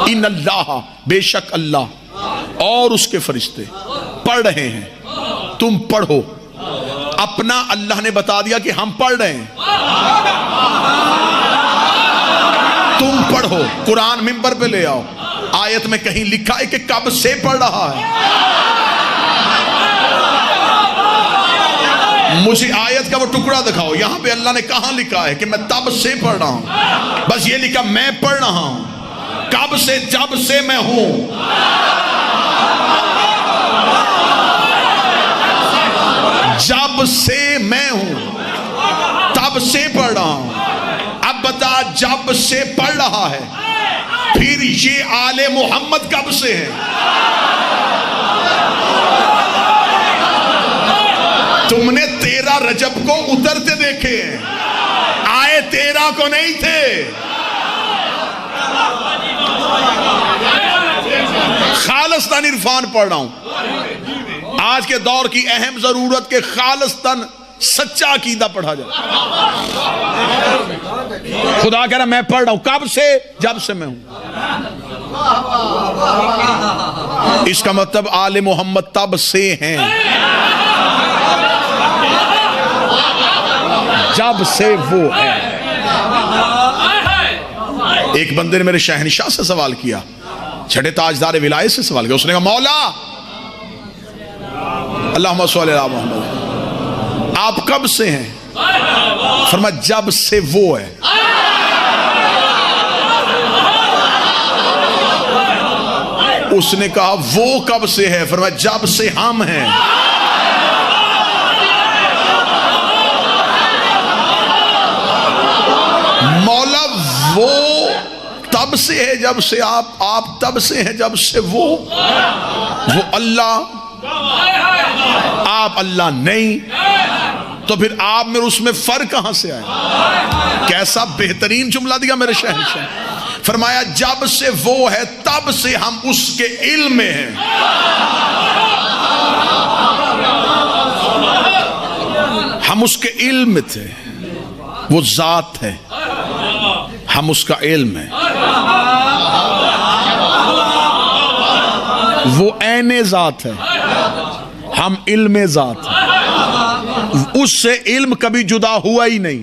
ان اللہ بے شک اللہ اور اس کے فرشتے پڑھ رہے ہیں، تم پڑھو۔ اپنا اللہ نے بتا دیا کہ ہم پڑھ رہے ہیں، تم پڑھو۔ قرآن منبر پہ لے آؤ، آیت میں کہیں لکھا ہے کہ کب سے پڑھ رہا ہے؟ مجھے آیت کا وہ ٹکڑا دکھاؤ، یہاں پہ اللہ نے کہاں لکھا ہے کہ میں تب سے پڑھ رہا ہوں؟ بس یہ لکھا میں پڑھ رہا ہوں، کب سے؟ جب سے میں ہوں۔ جب سے میں ہوں، تب سے پڑھ رہا ہوں۔ اب بتا، جب سے پڑھ رہا ہے، پھر یہ آل محمد کب سے ہے؟ تم نے 13 رجب کو اترتے دیکھے ہیں، آئے 13 کو نہیں تھے۔ خالصتاً عرفان پڑھ رہا ہوں۔ آج کے دور کی اہم ضرورت کے خالصتاً سچا عقیدہ پڑھا جائے۔ خدا کہہ رہا میں پڑھ رہا ہوں، کب سے؟ جب سے میں ہوں۔ اس کا مطلب آل محمد تب سے ہیں، جب سے وہ ہے۔ ایک بندے نے میرے شہنشاہ سے سوال کیا، چھٹے تاجدار ولایت سے سوال کیا، اس نے کہا مولا اللہم صلی اللہ محمد، آپ کب سے ہیں؟ فرمایا جب سے وہ ہے۔ اس نے کہا وہ کب سے ہے؟ فرمایا جب سے ہم ہیں۔ مولا وہ تب سے ہے جب سے آپ تب سے ہیں جب سے وہ اللہ، آپ اللہ نہیں، تو پھر آپ میں اس میں فرق کہاں سے آئے؟ کیسا بہترین جملہ دیا میرے شہنشاہ۔ فرمایا جب سے وہ ہے تب سے ہم اس کے علم میں ہیں۔ ہم اس کے علم میں تھے، وہ ذات ہے، ہم اس کا علم ہے، وہ عین ذات ہے، ہم علم ذات ہے، اس سے علم کبھی جدا ہوا ہی نہیں۔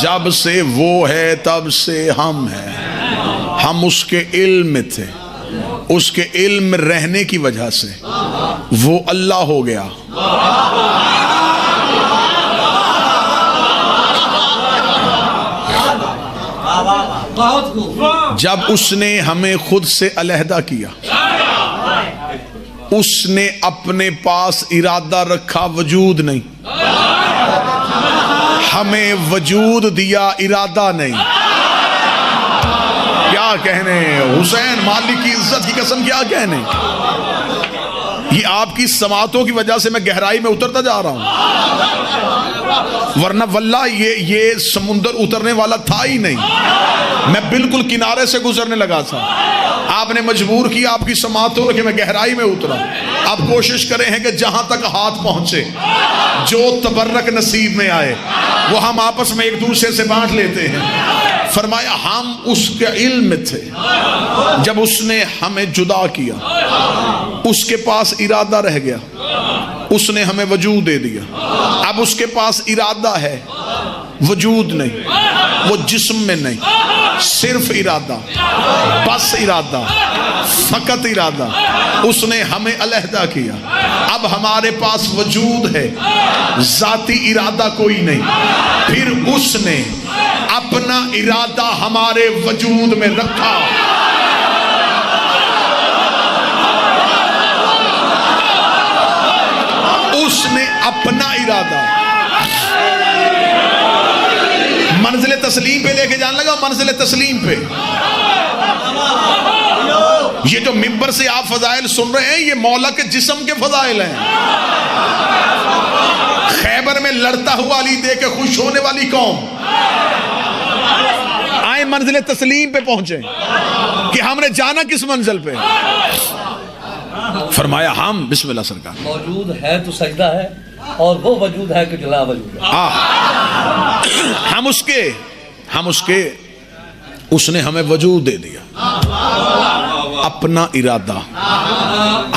جب سے وہ ہے تب سے ہم ہیں، ہم اس کے علم میں تھے، اس کے علم میں رہنے کی وجہ سے وہ اللہ ہو گیا۔ جب اس نے ہمیں خود سے علیحدہ کیا، اس نے اپنے پاس ارادہ رکھا، وجود نہیں، ہمیں وجود دیا، ارادہ نہیں۔ کیا کہنے حسین مالک کی عزت کی قسم، کیا کہنے؟ یہ آپ کی سماعتوں کی وجہ سے میں گہرائی میں اترتا جا رہا ہوں، ورنہ واللہ یہ سمندر اترنے والا تھا ہی نہیں، میں بالکل کنارے سے گزرنے لگا تھا۔ آپ نے مجبور کیا آپ کی سماعتوں کہ میں گہرائی میں اترا۔ آپ کوشش کریں ہیں کہ جہاں تک ہاتھ پہنچے، جو تبرک نصیب میں آئے وہ ہم آپس میں ایک دوسرے سے بانٹ لیتے ہیں۔ فرمایا ہم اس کے علم میں تھے، جب اس نے ہمیں جدا کیا، اس کے پاس ارادہ رہ گیا، اس نے ہمیں وجود دے دیا۔ اب اس کے پاس ارادہ ہے، وجود نہیں، وہ جسم میں نہیں، صرف ارادہ، بس ارادہ، فقط ارادہ۔ اس نے ہمیں علیحدہ کیا، اب ہمارے پاس وجود ہے، ذاتی ارادہ کوئی نہیں۔ پھر اس نے اپنا ارادہ ہمارے وجود میں رکھا۔ اس نے اپنا ارادہ منزل تسلیم پہ لے کے جان لگا، منزل تسلیم پہ۔ یہ جو منبر سے آپ فضائل سن رہے ہیں، یہ مولا کے جسم کے فضائل ہیں۔ خیبر میں لڑتا ہوا علی دے کے خوش ہونے والی قوم آئے منزل تسلیم پہ پہنچے کہ ہم نے جانا کس منزل پہ؟ فرمایا ہم بسم اللہ سرکار موجود ہے تو سجدہ ہے، اور وہ وجود ہے کہ جلا وجود ہے۔ ہم اس کے اس نے ہمیں وجود دے دیا، اپنا ارادہ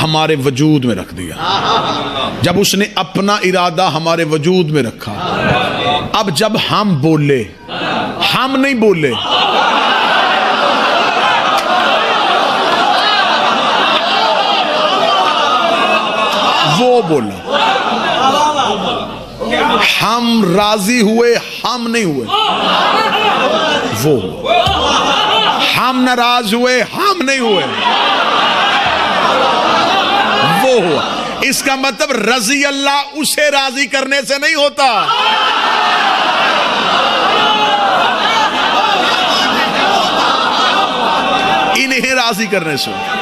ہمارے وجود میں رکھ دیا۔ جب اس نے اپنا ارادہ ہمارے وجود میں رکھا، اب جب ہم بولے، ہم نہیں بولے، وہ بولا۔ ہم راضی ہوئے، ہم نہیں ہوئے، وہ ہوا۔ ہم ناراض ہوئے، ہم نہیں ہوئے، وہ ہوا۔ اس کا مطلب رضی اللہ اسے راضی کرنے سے نہیں ہوتا، انہیں راضی کرنے سے ہوتا۔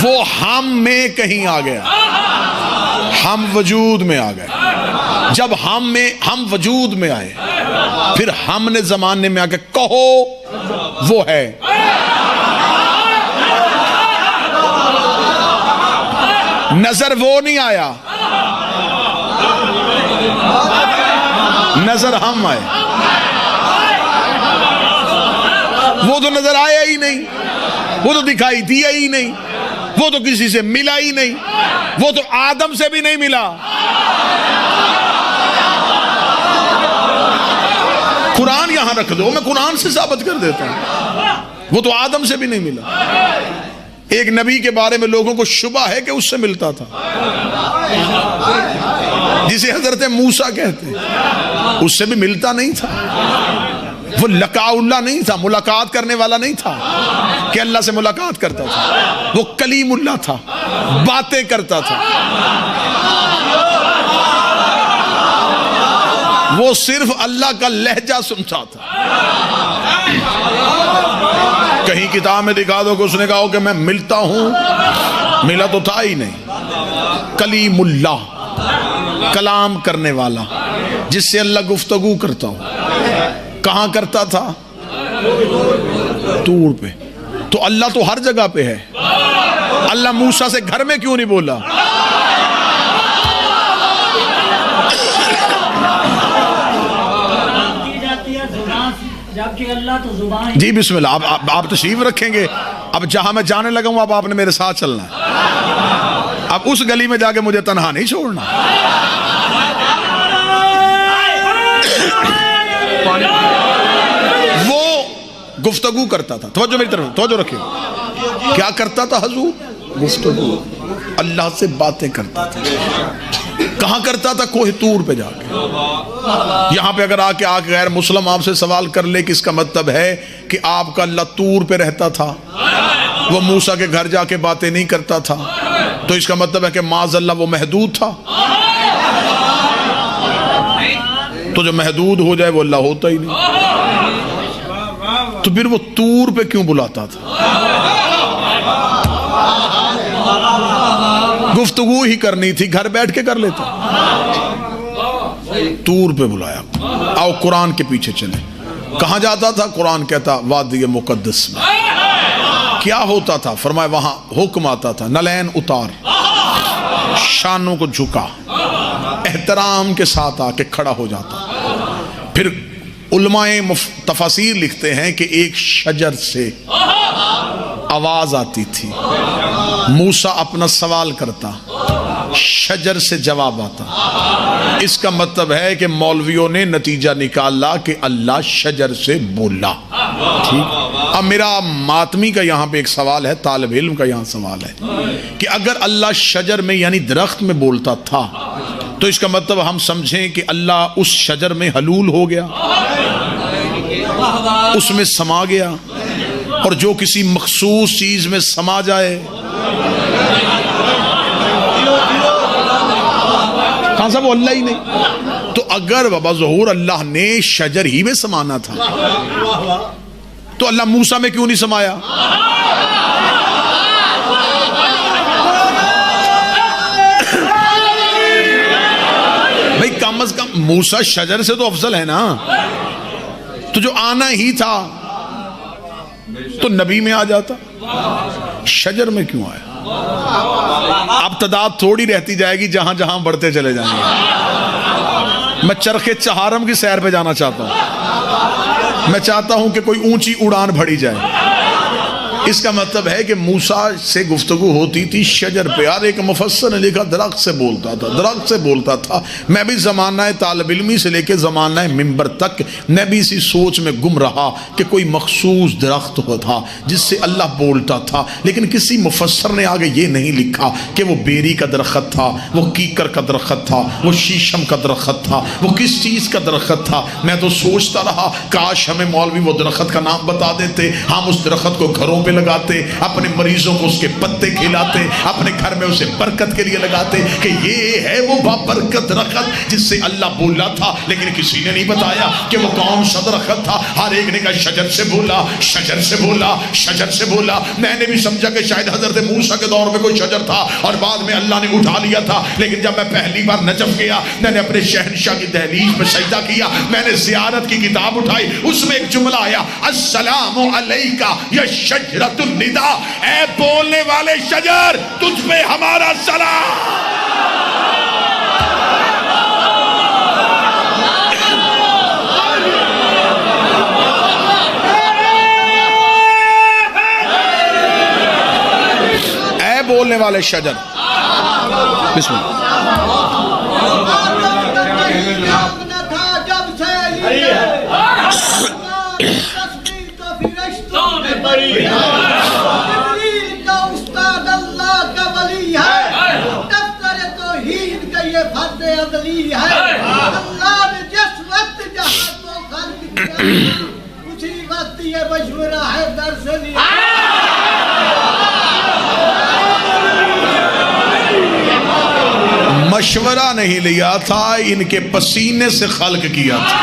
وہ ہم میں کہیں آ گیا، ہم وجود میں آ گئے۔ جب ہم وجود میں آئے، پھر ہم نے زمانے میں آ کے کہو وہ ہے۔ نظر وہ نہیں آیا، نظر ہم آئے۔ وہ تو نظر آیا ہی نہیں، وہ تو دکھائی دیا ہی نہیں، وہ تو کسی سے ملا ہی نہیں، وہ تو آدم سے بھی نہیں ملا۔ قرآن یہاں رکھ دو، میں قرآن سے ثابت کر دیتا ہوں، وہ تو آدم سے بھی نہیں ملا۔ ایک نبی کے بارے میں لوگوں کو شبہ ہے کہ اس سے ملتا تھا، جسے حضرت موسیٰ کہتے ہیں، اس سے بھی ملتا نہیں تھا۔ وہ لقاء اللہ نہیں تھا، ملاقات کرنے والا نہیں تھا کہ اللہ سے ملاقات کرتا تھا، وہ کلیم اللہ تھا، باتیں کرتا تھا۔ وہ صرف اللہ کا لہجہ سنتا تھا۔ کہیں کتاب میں دکھا دو کہ اس نے کہا کہ میں ملتا ہوں، ملا تو تھا ہی نہیں۔ کلیم اللہ، کلام کرنے والا، جس سے اللہ گفتگو کرتا ہوں۔ کہاں کرتا تھا؟ طور پہ۔ تو اللہ تو ہر جگہ پہ ہے، اللہ موسیٰ سے گھر میں کیوں نہیں بولا؟ جی بسم اللہ، آپ تشریف رکھیں گے۔ اب جہاں میں جانے لگا ہوں، اب آپ نے میرے ساتھ چلنا ہے۔ اب اس گلی میں جا کے مجھے تنہا نہیں چھوڑنا۔ وہ گفتگو کرتا تھا، توجہ میری طرف، توجہ رکھیں۔ کیا کرتا تھا حضور؟ گفتگو، اللہ سے باتیں کرتا تھا۔ کہاں کرتا تھا؟ کوہ طور پہ جا کے۔ یہاں پہ اگر آ کے غیر مسلم آپ سے سوال کر لے کہ اس کا مطلب ہے کہ آپ کا اللہ طور پہ رہتا تھا، وہ موسیٰ کے گھر جا کے باتیں نہیں کرتا تھا، تو اس کا مطلب ہے کہ معاذ اللہ وہ محدود تھا۔ تو جو محدود ہو جائے وہ اللہ ہوتا ہی نہیں، تو پھر وہ طور پہ کیوں بلاتا تھا؟ گفتگو ہی کرنی تھی، گھر بیٹھ کے کر لیتا، طور پہ بلایا۔ آؤ قرآن کے پیچھے چلیں۔ کہاں جاتا تھا؟ قرآن کہتا وادی مقدس میں۔ کیا ہوتا تھا؟ فرمایا وہاں حکم آتا تھا نلین اتار، شانوں کو جھکا، احترام کے ساتھ آ کے کھڑا ہو جاتا۔ پھر علماء تفاسیر لکھتے ہیں کہ ایک شجر سے آواز آتی تھی، موسیٰ اپنا سوال کرتا، شجر سے جواب آتا۔ اس کا مطلب ہے کہ مولویوں نے نتیجہ نکالا کہ اللہ شجر سے بولا۔ ٹھیک۔ اب میرا ماتمی کا یہاں پہ ایک سوال ہے، طالب علم کا یہاں سوال ہے کہ اگر اللہ شجر میں یعنی درخت میں بولتا تھا تو اس کا مطلب ہم سمجھیں کہ اللہ اس شجر میں حلول ہو گیا، اس میں سما گیا، اور جو کسی مخصوص چیز میں سما جائے، کہاں سا وہ اللہ ہی نہیں۔ تو اگر بابا ظہور اللہ نے شجر ہی میں سمانا تھا تو اللہ موسیٰ میں کیوں نہیں سمایا؟ بھئی کم از کم موسیٰ شجر سے تو افضل ہے نا، تو جو آنا ہی تھا تو نبی میں آ جاتا، شجر میں کیوں آیا؟ اب تعداد تھوڑی رہتی جائے گی، جہاں جہاں بڑھتے چلے جائیں گے۔ میں چرخے چہارم کی سیر پہ جانا چاہتا ہوں. میں چاہتا ہوں کہ کوئی اونچی اڑان بھری جائے. اس کا مطلب ہے کہ موسیٰ سے گفتگو ہوتی تھی شجر پہ. یار ایک مفسر نے لکھا درخت سے بولتا تھا، درخت سے بولتا تھا. میں بھی زمانہ طالب علمی سے لے کے زمانہ منبر تک میں بھی اسی سوچ میں گم رہا کہ کوئی مخصوص درخت تھا جس سے اللہ بولتا تھا، لیکن کسی مفسر نے آگے یہ نہیں لکھا کہ وہ بیری کا درخت تھا، وہ کیکر کا درخت تھا، وہ شیشم کا درخت تھا، وہ کس چیز کا درخت تھا. میں تو سوچتا رہا کاش ہمیں مولوی وہ درخت کا نام بتا دیتے، ہم اس درخت کو گھروں پہ لگاتے، اپنے مریضوں کو اس کے پتے کھلاتے، اپنے گھر میں اسے برکت کے لیے لگاتے کہ یہ ہے وہ بابرکت درخت جس سے اللہ بولا تھا. لیکن کسی نے نہیں بتایا کہ وہ کون سا درخت تھا. ہر ایک نے کہا شجر سے بولا، شجر سے بولا، شجر سے بولا. میں نے بھی سمجھا کہ شاید حضرت موسیٰ کے دور میں کوئی شجر تھا اور بعد میں اللہ نے اٹھا لیا تھا. لیکن جب میں پہلی بار نجف گیا، میں نے اپنے شہنشاہ کی دہلیز میں سجدہ کیا، میں نے زیارت کی کتاب اٹھائی، اس میں ایک جملہ آیا السلام علیکہ یا شجرۃ النداء، اے بولنے والے شجر تجھ پہ ہمارا سلام. اے بولنے والے شجر. بسم اللہ. جبریل کا استاد اللہ کا ولی ہے، دفتر توحید کا یہ فرد عدلی ہے. اللہ نے جس وقت جہاں کو خلق کیا اسی وقت یہ مشورہ ہے در سے لیا. مشورہ نہیں لیا تھا، ان کے پسینے سے خلق کیا تھا.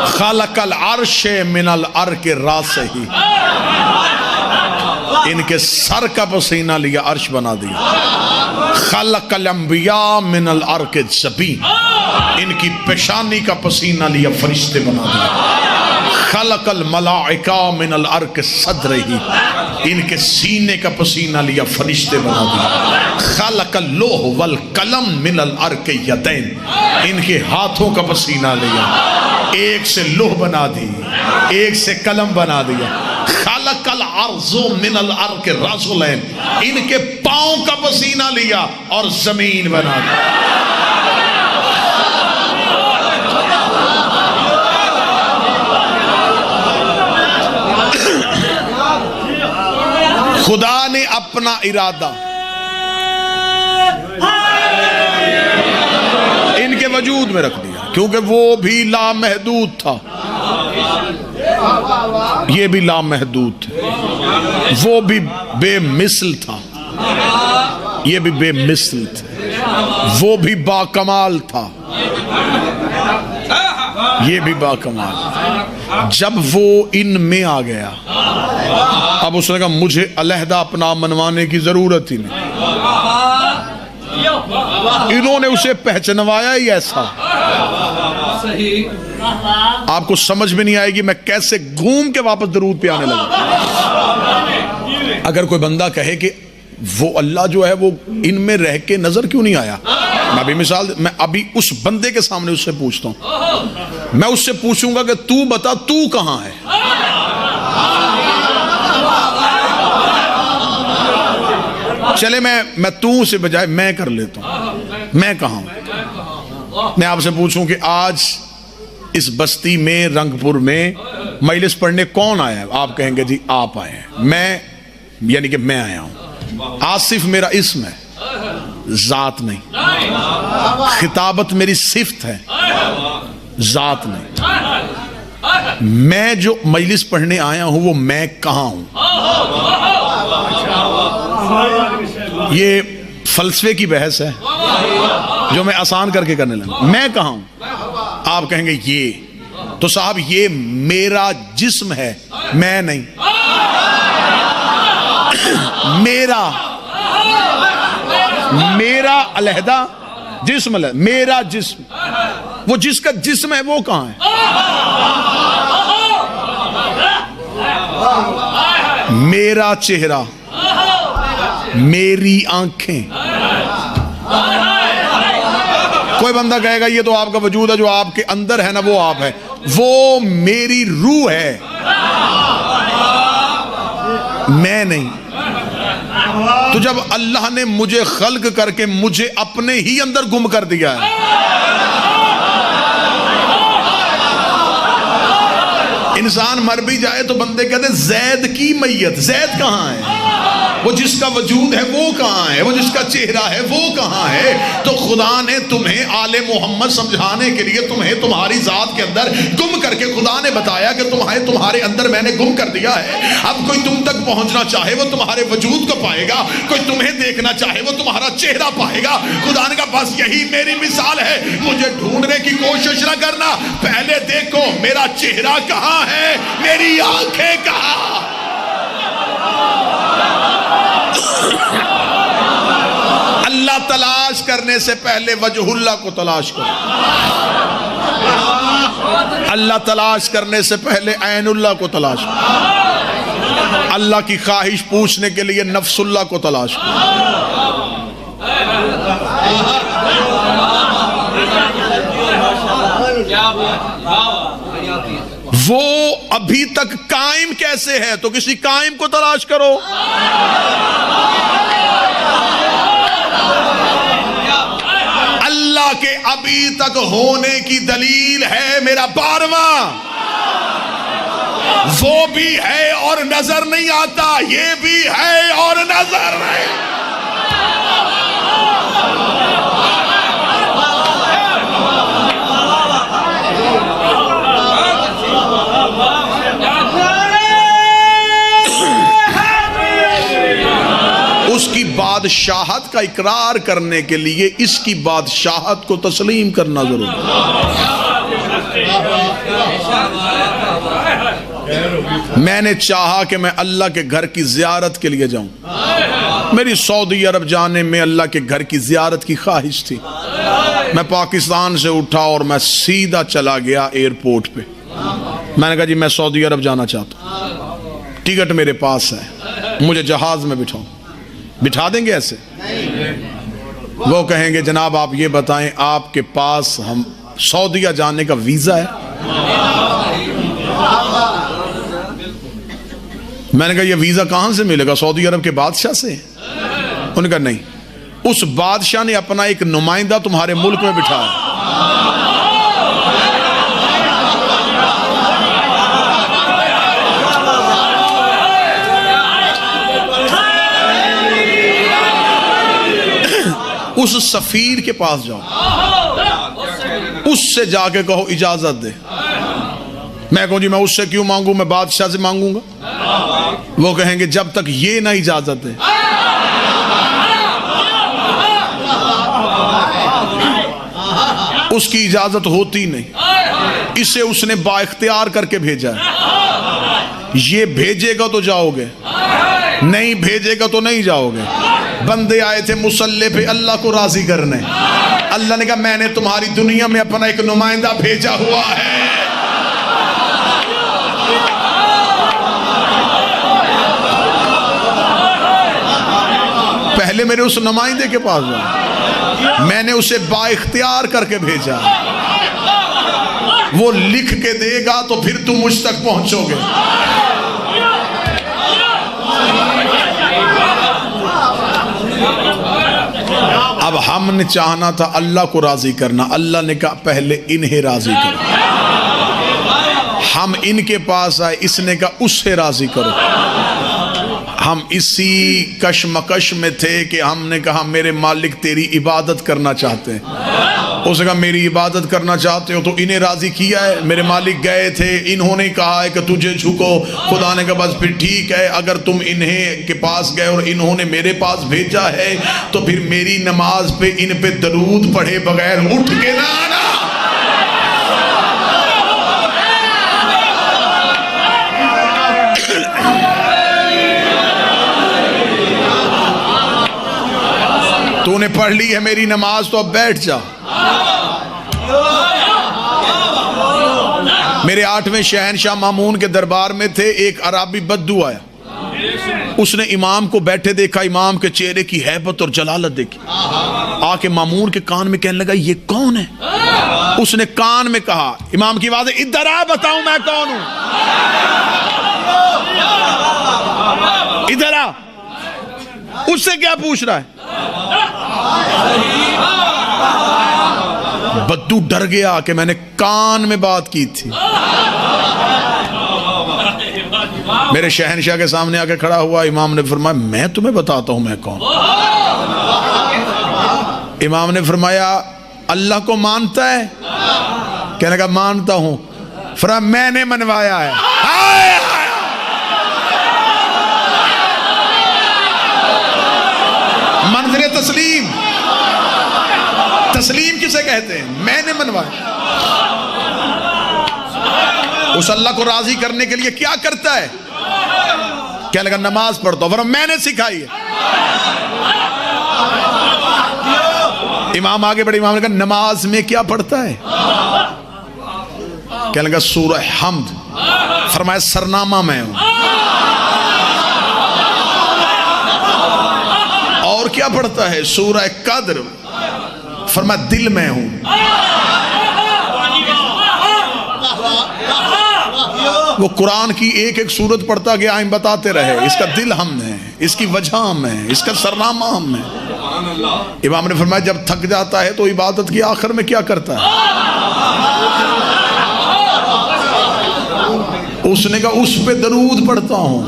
خلق العرش من الارک راسہ، ان کے سر کا پسینہ لیا عرش بنا دیا. خلق الانبیاء من الارک الجبین، ان کی پیشانی کا پسینہ لیا فرشتے بنا دیا. خلق الملائکہ من الارک صدرہ، ان کے سینے کا پسینہ لیا فرشتے بنا دیا. خلق اللوح والقلم من الارک یدین، ان کے ہاتھوں کا پسینہ لیا، ایک سے لوح بنا دی، ایک سے قلم بنا دیا. خلق الارض من الارک رجلین، ان کے پاؤں کا پسینہ لیا اور زمین بنا دی. خدا نے اپنا ارادہ ان کے وجود میں رکھ دیا، کیونکہ وہ بھی لامحدود تھا، یہ بھی لامحدود تھے. وہ بھی بے مثل تھا، یہ بھی بے مثل تھے. وہ بھی با کمال تھا، یہ بھی با کمال. جب وہ ان میں آ گیا، اب اس نے کہا مجھے علیحدہ اپنا منوانے کی ضرورت ہی نہیں. انہوں نے اسے پہچنوایا ہی ایسا. آپ کو سمجھ میں نہیں آئے گی میں کیسے گھوم کے واپس درود پہ آنے لگا. اگر کوئی بندہ کہے کہ وہ اللہ جو ہے وہ ان میں رہ کے نظر کیوں نہیں آیا، میں ابھی اس بندے کے سامنے اس سے پوچھتا ہوں. میں اس سے پوچھوں گا کہ تو بتا تو کہاں ہے. چلے میں تو سے بجائے میں کر لیتا ہوں. میں کہاں ہوں؟ میں آپ سے پوچھوں کہ آج اس بستی میں رنگ پور میں مجلس پڑھنے کون آیا ہے؟ آپ کہیں گے جی آپ آئے ہیں. میں یعنی کہ میں آیا ہوں. آصف میرا اسم ہے، ذات نہیں. خطابت میری صفت ہے، ذات نہیں. میں جو مجلس پڑھنے آیا ہوں وہ میں کہاں ہوں؟ یہ فلسفے کی بحث ہے جو میں آسان کر کے کرنے لگا. میں کہاں ہوں؟ آپ کہیں گے یہ تو صاحب یہ میرا جسم ہے، میں نہیں. میرا علیحدہ جسم علیحدہ، میرا جسم. وہ جس کا جسم ہے وہ کہاں ہے؟ میرا چہرہ، میری آنکھیں، کوئی بندہ کہے گا یہ تو آپ کا وجود ہے، جو آپ کے اندر ہے نا وہ آپ ہے، وہ میری روح ہے، میں نہیں۔ تو جب اللہ نے مجھے خلق کر کے مجھے اپنے ہی اندر گم کر دیا ہے، انسان مر بھی جائے تو بندے کہتے ہیں زید کی میت، زید کہاں ہے؟ وہ جس کا وجود ہے وہ کہاں ہے؟ وہ جس کا چہرہ ہے وہ کہاں ہے؟ تو خدا نے تمہیں آل محمد سمجھانے کے لیے تمہیں تمہاری ذات کے اندر گم کر کے خدا نے بتایا کہ تمہارے اندر میں نے گم کر دیا ہے۔ اب کوئی تم تک پہنچنا چاہے وہ تمہارے وجود کو پائے گا، کوئی تمہیں دیکھنا چاہے وہ تمہارا چہرہ پائے گا۔ خدا نے کہا بس یہی میری مثال ہے، مجھے ڈھونڈنے کی کوشش نہ کرنا، پہلے دیکھو میرا چہرہ کہاں ہے، میری آنکھیں کہاں۔ اللہ تلاش کرنے سے پہلے وجہ اللہ کو تلاش کرو، اللہ تلاش کرنے سے پہلے عین اللہ کو تلاش کرو، اللہ کی خواہش پوچھنے کے لیے نفس اللہ کو تلاش کرو۔ وہ ابھی تک قائم کیسے ہے تو کسی قائم کو تلاش کرو۔ اللہ کے ابھی تک ہونے کی دلیل ہے میرا 12واں، وہ بھی ہے اور نظر نہیں آتا، یہ بھی ہے اور نظر نہیں۔ اس کی بادشاہت کا اقرار کرنے کے لیے اس کی بادشاہت کو تسلیم کرنا ضروری ہے۔ میں نے چاہا کہ میں اللہ کے گھر کی زیارت کے لیے جاؤں، میری سعودی عرب جانے میں اللہ کے گھر کی زیارت کی خواہش تھی۔ میں پاکستان سے اٹھا اور میں سیدھا چلا گیا ایئرپورٹ پہ، میں نے کہا جی میں سعودی عرب جانا چاہتا ہوں، ٹکٹ میرے پاس ہے، مجھے جہاز میں بٹھاؤ۔ بٹھا دیں گے ایسے؟ وہ کہیں گے جناب آپ یہ بتائیں آپ کے پاس ہم سعودیہ جانے کا ویزا ہے؟ میں نے کہا یہ ویزا کہاں سے ملے گا؟ سعودی عرب کے بادشاہ سے؟ انہوں نے کہا نہیں، اس بادشاہ نے اپنا ایک نمائندہ تمہارے ملک میں بٹھایا۔ اس سفیر کے پاس جاؤ، اس سے جا کے کہو اجازت دے۔ میں کہوں جی میں اس سے کیوں مانگوں، میں بادشاہ سے مانگوں گا؟ وہ کہیں گے جب تک یہ نہ اجازت دے۔ اس کی اجازت ہوتی نہیں، اسے اس نے با اختیار کر کے بھیجا ہے، یہ بھیجے گا تو جاؤ گے، نہیں بھیجے گا تو نہیں جاؤ گے۔ بندے آئے تھے مصلی پہ اللہ کو راضی کرنے، اللہ نے کہا میں نے تمہاری دنیا میں اپنا ایک نمائندہ بھیجا ہوا ہے۔ پہلے میرے اس نمائندے کے پاس جاؤ، میں نے اسے با اختیار کر کے بھیجا، وہ لکھ کے دے گا تو پھر تم مجھ تک پہنچو گے۔ اب ہم نے چاہنا تھا اللہ کو راضی کرنا، اللہ نے کہا پہلے انہیں راضی کرو۔ ہم ان کے پاس آئے، اس نے کہا اس سے راضی کرو۔ ہم اسی کشمکش میں تھے کہ ہم نے کہا میرے مالک تیری عبادت کرنا چاہتے ہیں۔ اس نے کہا میری عبادت کرنا چاہتے ہو تو انہیں راضی کیا ہے۔ میرے مالک گئے تھے، انہوں نے کہا ہے کہ تجھے جھکو، خدا نے کہا بس پھر ٹھیک ہے، اگر تم انہیں کے پاس گئے اور انہوں نے میرے پاس بھیجا ہے تو پھر میری نماز پہ ان پہ درود پڑھے بغیر اٹھ کے نہ آنا۔ تو نے پڑھ لی ہے میری نماز تو اب بیٹھ جا۔ میرے 8ویں شہنشاہ مامون کے دربار میں تھے، ایک عربی بدو آیا، اس نے امام کو بیٹھے دیکھا، امام کے چہرے کی ہیبت اور جلالت دیکھی، آ کے مامون کے کان میں کہنے لگا یہ کون ہے؟ اس نے کان میں کہا، امام کی آواز ہے ادھر آ بتاؤں میں کون ہوں، ادھر آ۔ اس سے کیا پوچھ رہا ہے؟ بدو ڈر گیا کہ میں نے کان میں بات کی تھی۔ میرے شہنشاہ کے سامنے آ کے کھڑا ہوا، امام نے فرمایا میں تمہیں بتاتا ہوں میں کون۔ امام نے فرمایا اللہ کو مانتا ہے؟ کہنے لگا مانتا ہوں۔ فرمایا میں نے منوایا ہے۔ منظر تسلیم، تسلیم کسے کہتے ہیں؟ میں نے منوایا۔ اس اللہ کو راضی کرنے کے لیے کیا کرتا ہے؟ کیا لگا نماز پڑھتا ہوں، فرمایا میں نے سکھائی ہے۔ امام آگے بڑے، امام نے کہا نماز میں کیا پڑھتا ہے؟ کیا لگا سورہ حمد۔ فرمایا سرنامہ میں ہوں۔ اور کیا پڑھتا ہے؟ سورہ قدر۔ فرمایا دل میں ہوں۔ وہ قرآن کی ایک ایک سورت پڑھتا گیا، ہم بتاتے رہے اس کا دل ہم ہے، اس کی وجہ ہم ہے، اس کا سرنامہ ہم ہے۔ امام نے فرمایا جب تھک جاتا ہے تو عبادت کی آخر میں کیا کرتا ہے؟ اس نے کہا اس پہ درود پڑھتا ہوں۔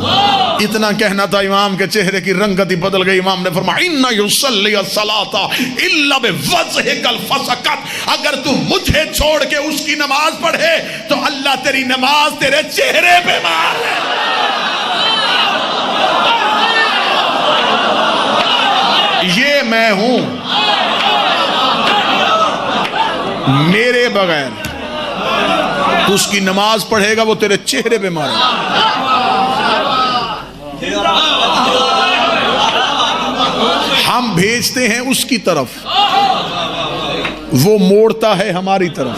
اتنا کہنا تھا، امام کے چہرے کی رنگت ہی بدل گئی۔ امام نے فرمایا اِنَّ يُصَلِّيَ الصَّلَاةَ إِلَّا بِوَجْهِكَ الْفَسَقَتْ، اگر تو مجھے چھوڑ کے اس کی نماز پڑھے تو اللہ تیری نماز تیرے چہرے پہ مار ہے۔ یہ میں ہوں، میرے بغیر تو اس کی نماز پڑھے گا وہ تیرے چہرے پہ مارے گا۔ ہم بھیجتے ہیں اس کی طرف، وہ موڑتا ہے ہماری طرف۔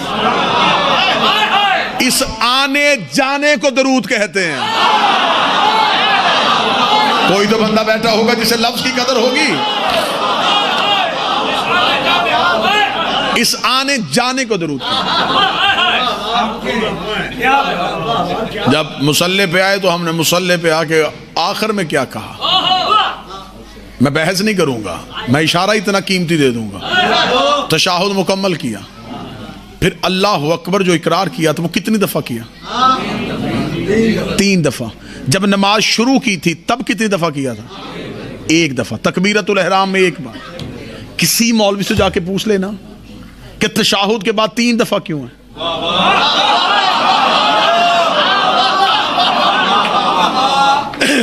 اس آنے جانے کو درود کہتے ہیں۔ کوئی تو بندہ بیٹھا ہوگا جسے لفظ کی قدر ہوگی۔ اس آنے جانے کو درود کہتے ہیں۔ جب مصلی پہ آئے تو ہم نے مصلی پہ آ کے آخر میں کیا کہا؟ میں بحث نہیں کروں گا، میں اشارہ اتنا قیمتی دے دوں گا۔ تشہد مکمل کیا، پھر اللہ اکبر جو اقرار کیا تھا وہ کتنی دفعہ کیا؟ 3 دفعہ۔ جب نماز شروع کی تھی تب کتنی دفعہ کیا تھا؟ 1 دفعہ۔ تکبیرۃ الاحرام میں 1 بار۔ کسی مولوی سے جا کے پوچھ لینا کہ تشہد کے بعد 3 دفعہ کیوں ہے؟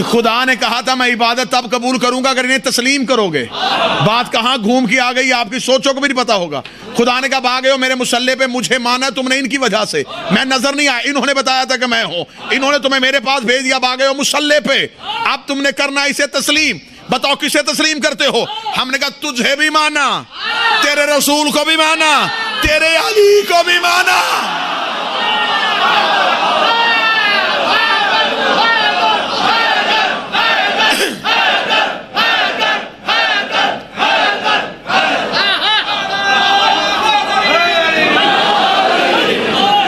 خدا نے کہا تھا میں عبادت تب قبول کروں گا اگر انہیں تسلیم کرو گے۔ بات کہاں گھوم کے آ گئی، آپ کی سوچوں کو بھی نہیں پتا ہوگا۔ خدا نے کہا بھاگے ہو میرے مصلی پہ، مجھے مانا تم نے ان کی وجہ سے، میں نظر نہیں آیا، انہوں نے بتایا تھا کہ میں ہوں، انہوں نے تمہیں میرے پاس بھیج دیا، بھاگے ہو مصلی پہ، اب تم نے کرنا اسے تسلیم۔ بتاؤ کسے تسلیم کرتے ہو؟ ہم نے کہا تجھے بھی مانا، تیرے رسول کو بھی مانا، تیرے علی کو بھی مانا۔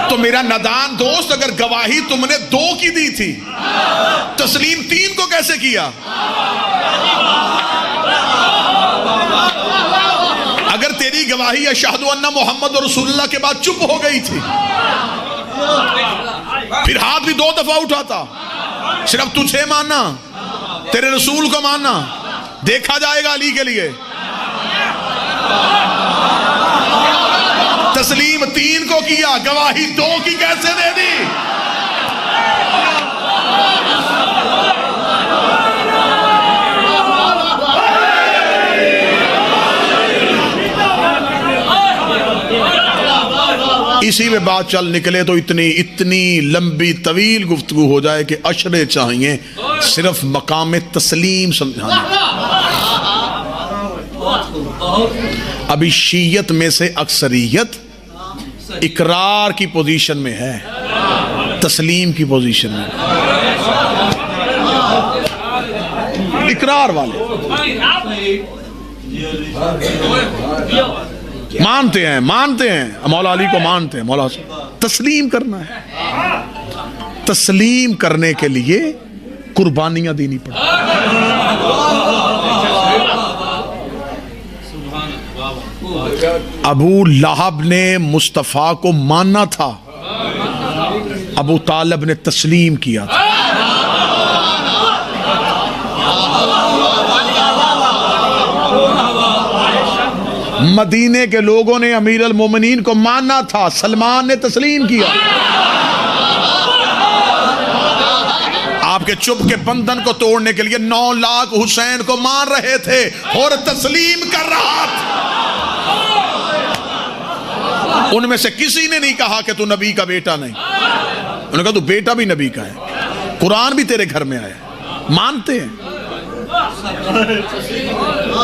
تو میرا نادان دوست، اگر گواہی تم نے 2 کی دی تھی، تسلیم 3 کو کیسے کیا؟ اگر تیری گواہی اشہد ان محمد رسول اللہ کے بعد چپ ہو گئی تھی، پھر ہاتھ بھی 2 دفعہ اٹھاتا، صرف تجھے ماننا، تیرے رسول کو ماننا، دیکھا جائے گا علی کے لیے۔ تسلیم 3 کو کیا، گواہی 2 کی کیسے دے دی؟ اسی میں بات چل نکلے تو اتنی لمبی طویل گفتگو ہو جائے کہ اشرے چاہیے صرف مقام تسلیم سمجھانے۔ ابھی شیعت میں سے اکثریت اقرار کی پوزیشن میں ہے، تسلیم کی پوزیشن میں۔ اقرار والے مانتے ہیں مولا علی کو مانتے ہیں، مولا حسن۔ تسلیم کرنا ہے، تسلیم کرنے کے لیے قربانیاں دینی پڑتی۔ ابو لہب نے مصطفیٰ کو ماننا تھا، ابو طالب نے تسلیم کیا تھا۔ مدینے کے لوگوں نے امیر المومنین کو ماننا تھا، سلمان نے تسلیم کیا۔ آپ کے چپ کے بندھن کو توڑنے کے لیے 9 لاکھ حسین کو مان رہے تھے اور تسلیم کر رہا تھا۔ ان میں سے کسی نے نہیں کہا کہ تو نبی کا بیٹا نہیں، انہوں نے کہا تو بیٹا بھی نبی کا ہے، قرآن بھی تیرے گھر میں آیا ہے، مانتے ہیں۔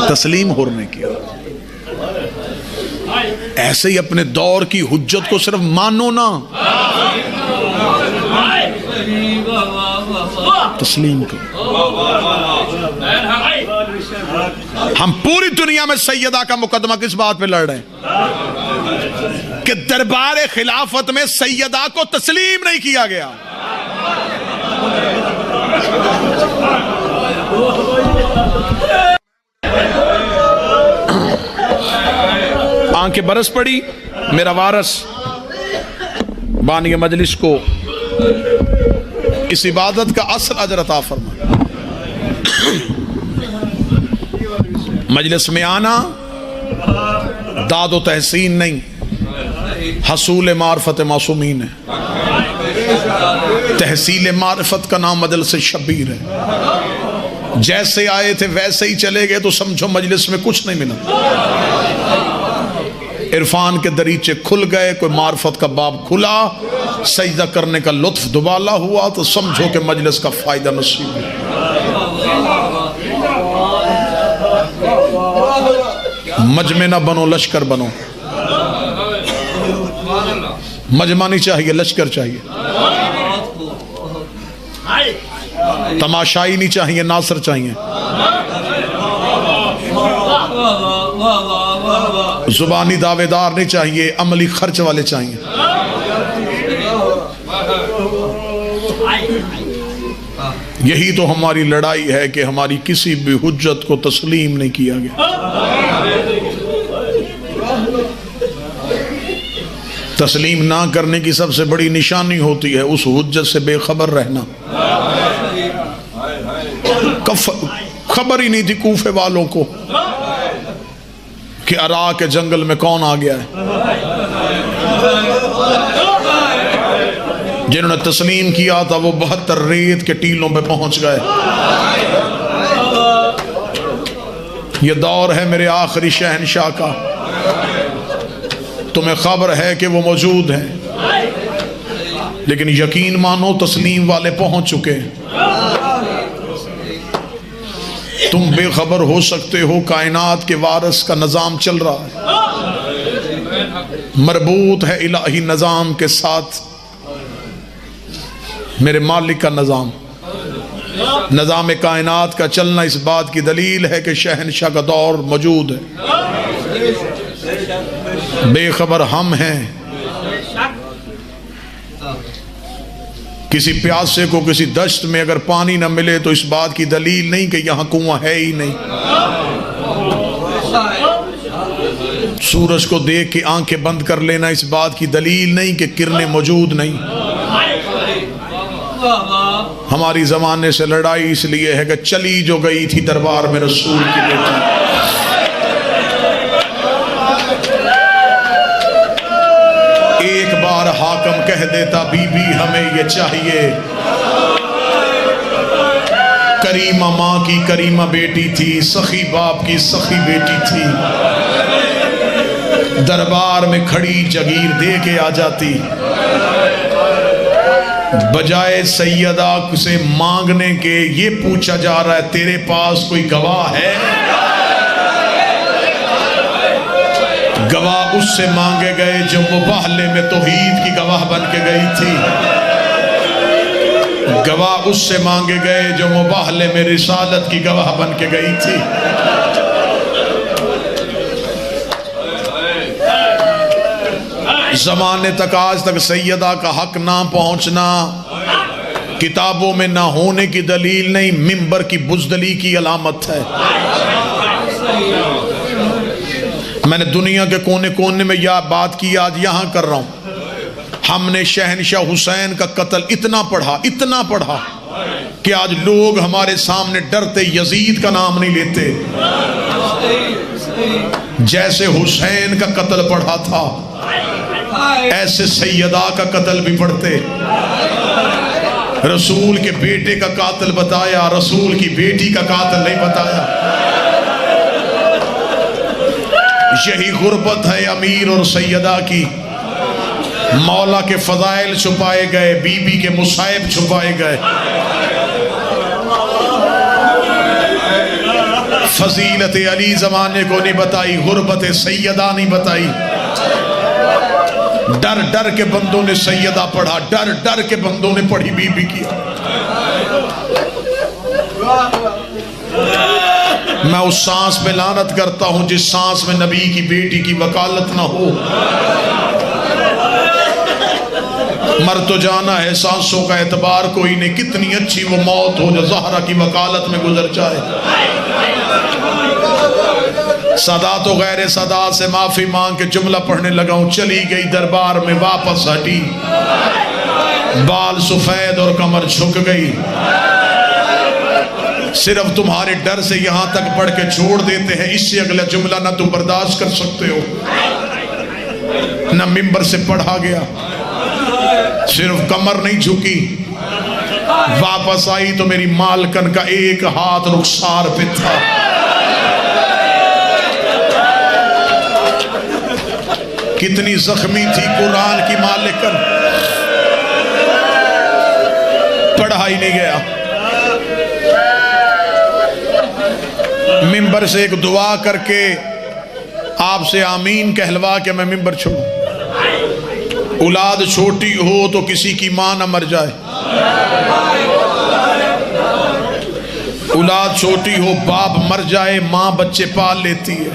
تسلیم ہونے کیا۔ ایسے ہی اپنے دور کی حجت کو صرف مانو نا، تسلیم کرو۔ ہم پوری دنیا میں سیدہ کا مقدمہ کس بات پہ لڑ رہے ہیں کہ دربار خلافت میں سیدہ کو تسلیم نہیں کیا گیا۔ آنکھیں برس پڑی، میرا وارث بانی مجلس کو اس عبادت کا اصل اجر عطا فرما۔ مجلس میں آنا داد و تحسین نہیں، حصول معرفت معصومین ہے۔ تحصیل معرفت کا نام مجلس شبیر ہے۔ جیسے آئے تھے ویسے ہی چلے گئے تو سمجھو مجلس میں کچھ نہیں ملا۔ عرفان کے دریچے کھل گئے، کوئی معرفت کا باب کھلا، سجدہ کرنے کا لطف دوبالا ہوا تو سمجھو کہ مجلس کا فائدہ نصیب ہے۔ مجمع نہ بنو، لشکر بنو۔ مجمع نہیں چاہیے، لشکر چاہیے۔ تماشائی نہیں چاہیے، ناصر چاہیے۔ زبانی دعوے دار نہیں چاہیے، عملی خرچ والے چاہیے۔ یہی تو ہماری لڑائی ہے کہ ہماری کسی بھی حجت کو تسلیم نہیں کیا گیا۔ تسلیم نہ کرنے کی سب سے بڑی نشانی ہوتی ہے اس حجت سے بے خبر رہنا۔ خبر ہی نہیں تھی کوفے والوں کو کہ ارا کے جنگل میں کون آ گیا ہے۔ جنہوں نے تسلیم کیا تھا وہ 72 ریت کے ٹیلوں پہ پہنچ گئے۔ یہ دور ہے میرے آخری شہنشاہ کا، تمہیں خبر ہے کہ وہ موجود ہیں، لیکن یقین مانو تسلیم والے پہنچ چکے۔ تم بے خبر ہو سکتے ہو، کائنات کے وارث کا نظام چل رہا ہے، مربوط ہے الہی نظام کے ساتھ، میرے مالک کا نظام۔ نظام کائنات کا چلنا اس بات کی دلیل ہے کہ شہنشاہ کا دور موجود ہے۔ بے خبر ہم ہیں۔ کسی پیاسے کو کسی دشت میں اگر پانی نہ ملے تو اس بات کی دلیل نہیں کہ یہاں کنواں ہے ہی نہیں۔ سورج کو دیکھ کے آنکھیں بند کر لینا اس بات کی دلیل نہیں کہ کرنیں موجود نہیں۔ ہماری زمانے سے لڑائی اس لیے ہے کہ چلی جو گئی تھی دربار میں رسول کی بیٹی۔ ایک بار حاکم کہہ دیتا بی بی ہمیں یہ چاہیے، کریمہ ماں کی کریمہ بیٹی تھی، سخی باپ کی سخی بیٹی تھی، دربار میں کھڑی جگیر دے کے آ جاتی، بجائے سیدہ سے مانگنے کے یہ پوچھا جا رہا ہے تیرے پاس کوئی گواہ ہے؟ گواہ اس سے مانگے گئے جو مباہلے میں توحید کی گواہ بن کے گئی تھی۔ گواہ اس سے مانگے گئے جو مباہلے میں رسالت کی گواہ بن کے گئی تھی. زمانے تک آج تک سیدہ کا حق نہ پہنچنا کتابوں میں نہ ہونے کی دلیل نہیں، منبر کی بزدلی کی علامت ہے. میں نے دنیا کے کونے کونے میں یہ بات کی، آج یہاں کر رہا ہوں. ہم نے شہنشاہ حسین کا قتل اتنا پڑھا کہ آج لوگ ہمارے سامنے ڈرتے یزید کا نام نہیں لیتے. جیسے حسین کا قتل پڑھا تھا ایسے سیدہ کا قتل بھی پڑھتے. رسول کے بیٹے کا قاتل بتایا، رسول کی بیٹی کا قاتل نہیں بتایا. یہی غربت ہے امیر اور سیدہ کی. مولا کے فضائل چھپائے گئے، بی بی کے مصائب چھپائے گئے. فضیلت علی زمانے کو نہیں بتائی، غربت سیدہ نہیں بتائی. ڈر ڈر کے بندوں نے سیدہ پڑھا، ڈر ڈر کے بندوں نے پڑھی بی بی کی. میں اس سانس پہ لعنت کرتا ہوں جس سانس میں نبی کی بیٹی کی وکالت نہ ہو. مر تو جانا ہے، سانسوں کا اعتبار کوئی نہیں. کتنی اچھی وہ موت ہو جو زہرا کی وکالت میں گزر جائے. سادات و غیر سادات سے معافی مانگ کے جملہ پڑھنے لگا ہوں. چلی گئی دربار میں واپس ہٹی، بال سفید اور کمر جھک گئی. صرف تمہارے ڈر سے یہاں تک پڑھ کے چھوڑ دیتے ہیں، اس سے اگلا جملہ نہ تم برداشت کر سکتے ہو. نہ منبر سے پڑھا گیا، صرف کمر نہیں جھکی. واپس آئی تو میری مالکن کا ایک ہاتھ رخسار پہ تھا. کتنی زخمی تھی قرآن کی مالکن، پڑھا ہی نہیں گیا. منبر سے ایک دعا کر کے آپ سے آمین کہلوا کے میں منبر چھوڑوں. اولاد چھوٹی ہو تو کسی کی ماں نہ مر جائے. اولاد چھوٹی ہو باپ مر جائے، ماں بچے پال لیتی ہے.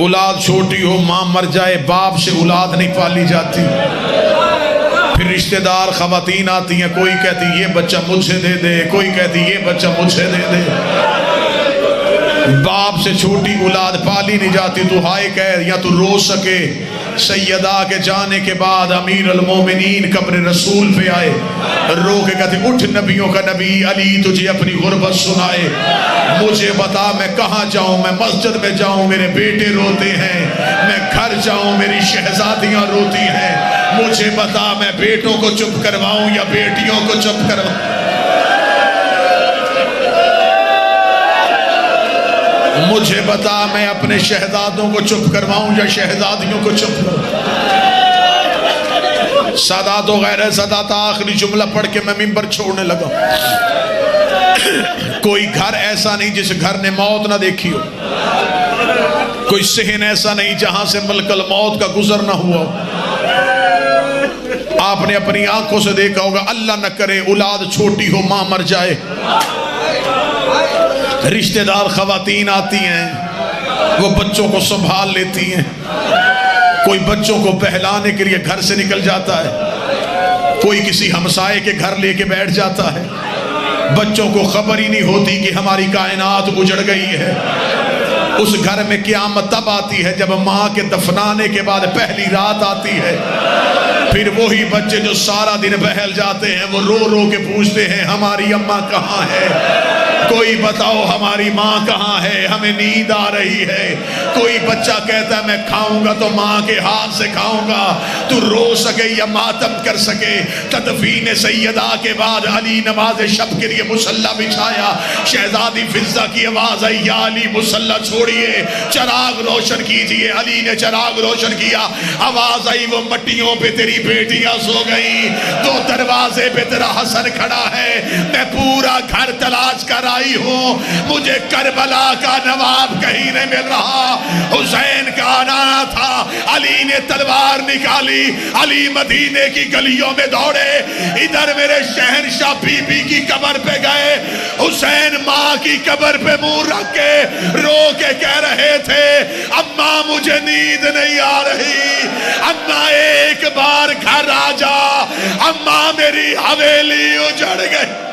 اولاد چھوٹی ہو ماں مر جائے، باپ سے اولاد نہیں پالی جاتی. پھر رشتہ دار خواتین آتی ہیں، کوئی کہتی یہ بچہ مجھے دے دے، کوئی کہتی یہ بچہ مجھے دے دے. باپ سے چھوٹی اولاد پالی نہیں جاتی. تو ہائے کہہ یا تو رو سکے. سیدہ کے جانے کے بعد امیر المومنین قبر رسول پہ آئے، رو کے کہتے اٹھ نبیوں کا نبی، علی تجھے اپنی غربت سنائے. مجھے بتا میں کہاں جاؤں؟ میں مسجد میں جاؤں میرے بیٹے روتے ہیں، میں گھر جاؤں میری شہزادیاں روتی ہیں. مجھے بتا میں بیٹوں کو چپ کرواؤں یا بیٹیوں کو چپ کرواؤں؟ مجھے بتا میں اپنے شہزادوں کو چپ کرواؤں یا شہزادیوں کو چپ کرواؤں؟ سادات و غیر سادات آخری جملہ پڑھ کے میں منبر چھوڑنے لگا. کوئی گھر ایسا نہیں جس گھر نے موت نہ دیکھی ہو. کوئی صحن ایسا نہیں جہاں سے ملک الموت کا گزر نہ ہوا. آپ نے اپنی آنکھوں سے دیکھا ہوگا، اللہ نہ کرے اولاد چھوٹی ہو ماں مر جائے. رشتہ دار خواتین آتی ہیں، وہ بچوں کو سنبھال لیتی ہیں. کوئی بچوں کو بہلانے کے لیے گھر سے نکل جاتا ہے، کوئی کسی ہمسائے کے گھر لے کے بیٹھ جاتا ہے. بچوں کو خبر ہی نہیں ہوتی کہ ہماری کائنات اجڑ گئی ہے. اس گھر میں قیامت تب آتی ہے جب ماں کے دفنانے کے بعد پہلی رات آتی ہے. پھر وہی بچے جو سارا دن بہل جاتے ہیں وہ رو رو کے پوچھتے ہیں ہماری اماں کہاں ہے؟ کوئی بتاؤ ہماری ماں کہاں ہے؟ ہمیں نیند آ رہی ہے. کوئی بچہ کہتا ہے میں کھاؤں گا تو ماں کے ہاتھ سے کھاؤں گا. تو رو سکے یا ماتم کر سکے. تدفین سیدہ کے بعد علی نماز شب کے لیے مصلی بچھایا. شہزادی فضہ کی آواز آئی یا علی مصلی چھوڑیے، چراغ روشن کیجئے. علی نے چراغ روشن کیا. آواز آئی وہ مٹیوں پہ تیری بیٹیاں سو گئی، تو دروازے پہ تیرا حسن کھڑا ہے. میں پورا گھر تلاش کر آئی ہوں، مجھے کربلا کا نواب کہیں نہیں مل رہا. حسین کا آنا تھا، علی نے تلوار نکالی، علی مدینے کی گلیوں میں دوڑے، ادھر میرے شہنشاہ بی بی کی قبر پہ گئے، حسین ماں کی قبر پہ منہ رکھ کے رو کے کہہ رہے تھے اماں مجھے نیند نہیں آ رہی، اماں ایک بار گھر آ جا، اماں میری حویلی اجڑ گئی۔